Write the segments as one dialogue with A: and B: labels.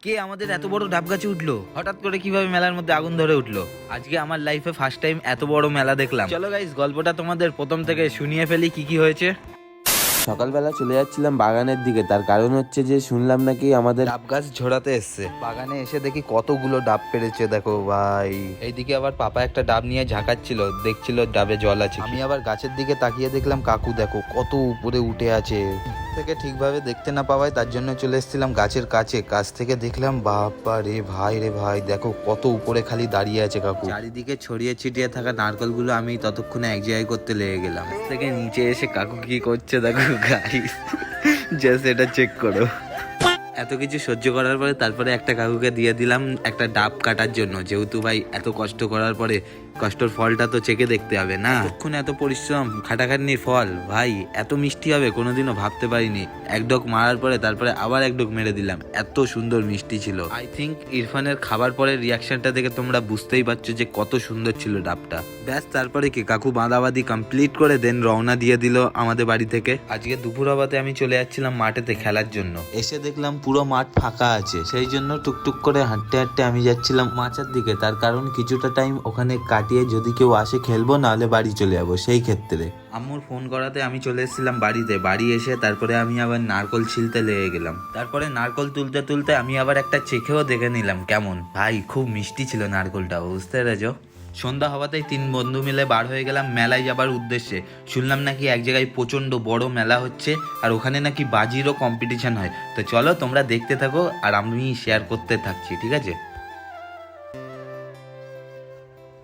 A: কে আমাদের এত বড় ডাব গাছে উঠলো? হঠাৎ করে কিভাবে মেলার মধ্যে আগুন ধরে উঠলো? আজকে আমার লাইফে ফার্স্ট টাইম এত বড় মেলা দেখলাম। চলো গাইস, গল্পটা তোমাদের প্রথম থেকে শুনিয়ে ফেলি কি কি হয়েছে।
B: সকালবেলা চলে যাচ্ছিলাম বাগানের দিকে, তার কারণ হচ্ছে যে শুনলাম নাকি আমাদের
A: ডাব গাছ ঝোড়াতে এসছে। বাগানে এসে দেখি কতগুলো ডাব পেরেছে, দেখো ভাই। এইদিকে আবার পাপা একটা ডাব নিয়ে ঝাঁকাচ্ছিল, দেখছিল ডাবে জল আছে। আমি আবার গাছের দিকে তাকিয়ে দেখলাম কাকু দেখো কত উপরে উঠে আছে। থেকে ঠিকভাবে দেখতে না পাওয়ায় তার জন্য চলে এসেছিলাম গাছের কাছে। কাছ থেকে দেখলাম বাবা রে ভাই দেখো কত উপরে খালি দাঁড়িয়ে আছে কাকু। চারিদিকে ছড়িয়ে ছিটিয়ে থাকা নারকেলগুলো আমি ততক্ষণে এক জায়গায় করতে লেগে গেলাম। থেকে নিচে এসে কাকু কি করছে দেখো গাইস, জাস্ট এটা চেক করো। এত কিছু সহ্য করার পরে তারপরে একটা কাকুকে দিয়ে দিলাম একটা ডাব কাটার জন্য, যেহেতু ভাই এত কষ্ট করার পরে কষ্টর ফলটা তো চেকে দেখতে হবে না। এতক্ষণ এত পরিশ্রম খাটাখাটনির ফল ভাই এত মিষ্টি হবে কোনোদিনও ভাবতে পারিনি। এক ডোক মারার পরে তারপরে আবার এক ডোক মেরে দিলাম, এত সুন্দর মিষ্টি ছিল। আই থিঙ্ক ইরফানের খাবার পরে রিয়াকশনটা দেখে তোমরা বুঝতেই পারছো যে কত সুন্দর ছিল ডাবটা। ব্যাস তারপরে কি কাকু বাঁধাবাদি কমপ্লিট করে দেন রওনা দিয়ে দিল আমাদের বাড়ি থেকে। আজকে দুপুর আবাতে আমি চলে যাচ্ছিলাম মাঠেতে খেলার জন্য। এসে দেখলাম পুরো মাঠ ফাঁকা আছে, সেই জন্য টুকটুক করে হাঁটতে হাঁটতে আমি যাচ্ছিলাম মাচার দিকে। তার কারণ কিছুটা টাইম ওখানে কাটিয়ে যদি কেউ আসে খেলবো, নাহলে বাড়ি চলে যাবো। সেই ক্ষেত্রে আম্মুর ফোন করাতে আমি চলে এসেছিলাম বাড়িতে। বাড়ি এসে তারপরে আমি আবার নারকল ছিলতে লেগে গেলাম। তারপরে নারকল তুলতে তুলতে আমি আবার একটা চেখেও দেখে নিলাম কেমন। ভাই খুব মিষ্টি ছিল নারকলটা, বুঝতে পেরেছো? সন্ধ্যা হওয়াতেই তিন বন্ধু মিলে বার হয়ে গেলাম মেলায় যাবার উদ্দেশ্যে। শুনলাম নাকি এক জায়গায় প্রচন্ড বড় মেলা হচ্ছে, আর ওখানে নাকি বাজিরও কম্পিটিশন হয়। তো চলো তোমরা দেখতে থাকো আর আমি শেয়ার করতে থাকছি, ঠিক আছে?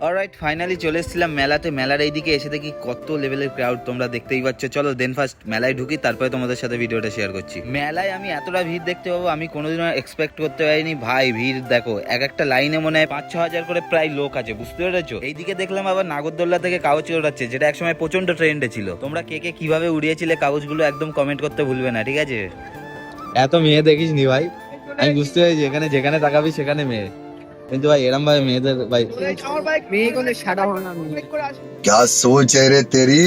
A: অলরাইট, ফাইনালি চলে এসেছিলাম মেলাতে। মেলার এইদিকে এসে দেখি কত লেভেলের ক্রাউড, তোমরা দেখতেই পাচ্ছ। চলো দেন ফার্স্ট মেলায় ঢুকি, তারপরে তোমাদের সাথে ভিডিওটা শেয়ার করছি। মেলায় আমি এতটা ভিড় দেখতে পাবো আমি কোনোদিনও এক্সপেক্ট করতে পারিনি ভাই। ভিড় দেখো, এক একটা লাইনে মনে হয় 5-6 হাজার করে প্রায় লোক আছে, বুঝতে পেরেছো? এইদিকে দেখলাম আবার নাগরদোল্লা থেকে কাগজ ওড়াচ্ছে, যেটা একসময় প্রচন্ড ট্রেন্ডে ছিল। তোমরা কে কে কিভাবে উড়িয়েছিলে কাগজগুলো একদম কমেন্ট করতে ভুলবে না, ঠিক আছে?
C: এত মেয়ে দেখিস নি ভাই, আমি বুঝতে পেরেছি এখানে যেখানে তাকাবি সেখানে মেয়ে, কিন্তু ভাই এরম ভাই মেয়েদের ভাই
D: क्या सोच है रे तेरी,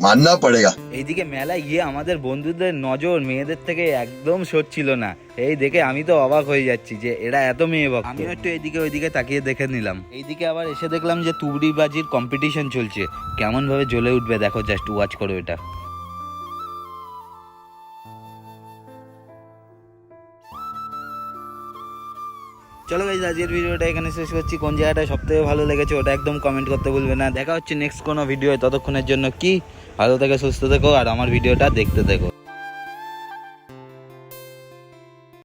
D: मानना पड़ेगा।
A: এইদিকে মেলায় গিয়ে আমাদের বন্ধুদের নজর মেয়েদের থেকে একদম সরছিল না। এই দেখে আমি তো অবাক হয়ে যাচ্ছি যে এরা এত মেয়ে ভক্ত। আমি একটু এইদিকে ওইদিকে তাকিয়ে দেখে নিলাম। এইদিকে আবার এসে দেখলাম যে তুবড়িবাজির কম্পিটিশন চলছে, কেমন ভাবে জ্বলে উঠবে দেখো, জাস্ট ওয়াচ করো এটা। চলো গাইস, আজকের ভিডিওটা এখানে শেষ করছি। কোন জায়গাটা সবথেকে ভালো লেগেছে ওটা একদম কমেন্ট করতে ভুলবে না। দেখা হচ্ছে নেক্সট কোনো ভিডিও। ততক্ষণের জন্য কি ভালো থেকে সুস্থ থেকো আর আমার ভিডিওটা দেখতে থেকো।